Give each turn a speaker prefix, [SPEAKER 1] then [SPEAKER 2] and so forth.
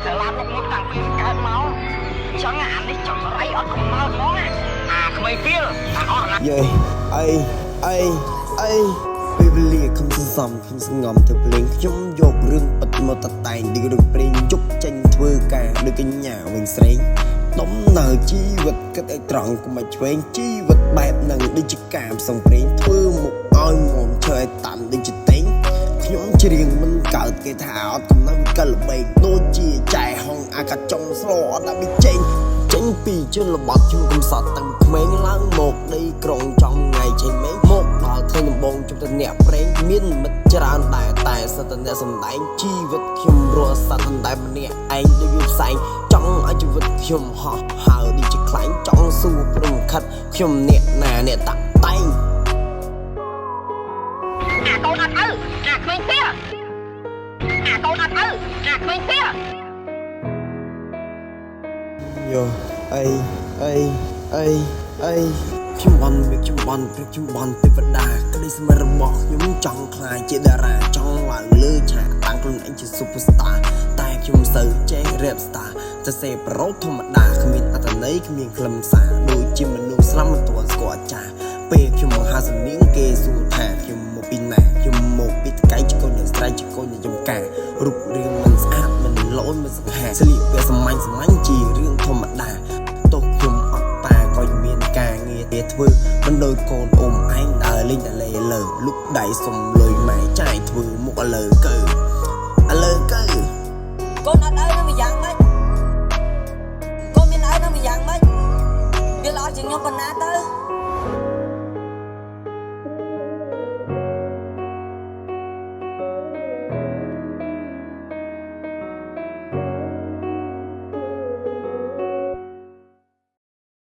[SPEAKER 1] trở làm lúc muốn thằng phim cái máu chẳng hạn đi chọn ray ở cùng mơ món à không ai kia à họ là
[SPEAKER 2] yeah aiពេលវេលាខំសន្សំខំសងំទៅភ្លេងខ្ញុំយករឿងបិទមកតតែងដូចរឿងព្រេងជប់ចេញធ្វើការដូចកញ្ញាវិញស្រេងដំណើរជីវិតគិតឲ្យត្រង់កុំឲ្យឆ្វេងជីវិតបែបហ្នឹងដូចជាការផ្សងព្រេងធ្វើមុខឲ្យមុំឈើឲ្យតាន់ដូចជាតេងខ្ញុំច្រៀងមិនកើតគេថាអត់កំណត់កិលល្បែងដូចជាចែហងអាកាចុងស្លអត់ដល់ចេញពីជនបទខ្ញុំកំសត់តាំងក្មេងឡើងមកដីក្រុងចំថ្ងៃចេញមេមកដល់ថ្ងៃដំបងជុំទៅអ្នកប្រេងមានមិត្តច្រើនដែរតែសិតតែអ្នកសំដែងជីវិតខ្ញុំរស់សត្វតែម្នាក់ឯងដូចវាផ្សែងចង់ឲ្យជីវិតខ្ញុំហោះហើរដូចជាខ្លាញ់ចង់ស៊ូព្រមខិតខ្ញុំអ្នកណាអ្នកតាក់តែង
[SPEAKER 1] អាកូនអត់ឪអាក្មេងទៀតអាកូនអត់ឪអាក្មេងទៀត
[SPEAKER 2] យោអីខ្ញុំបានព្រឹកខ្ញុំបានទេវតាក្តីស្មារតីរបស់ខ្ញុំចង់ខ្លាចជាតារាចង់ឡើងលើឆាកតាំងខ្លួនឯងជា Superstar តែខ្ញុំសូវចេះ Rap Star ទៅសេប្រោធម្មតាគ្មានអត្ថន័យគ្មានខ្លឹមសារដូចជាមនុស្សស្លាប់មិនទាន់ស្គាល់អាចារ្យពេលខ្ញុំមកហាសំនៀងគេសួរថាខ្ញុំមកពីណាខ្ញុំមកពីថ្កៃជាកូនអ្នកស្រីជាកូនអ្នកចំការរូបរាងមិនស្អាតមិនល្អមិនសង្ហាស្លៀកពាក់សាមញ្ញជារឿងធម្មតាទោះខ្ញុំអត់តាក៏មានការងារទៀតធ្វើមិនដូចកូនអ៊ំឯងដើរលេងតែលេលើលុកដៃសុំលុយម៉ែចាយធ្វើមុខឥឡូវកើ
[SPEAKER 3] កូនអត់ឲ្យនឹងម្យ៉ាងម៉េចកូនមានឲ្យនឹងម្យ៉ាងម៉េចវាល្អជាងខ្ញុំប៉ុណ្ណាទៅ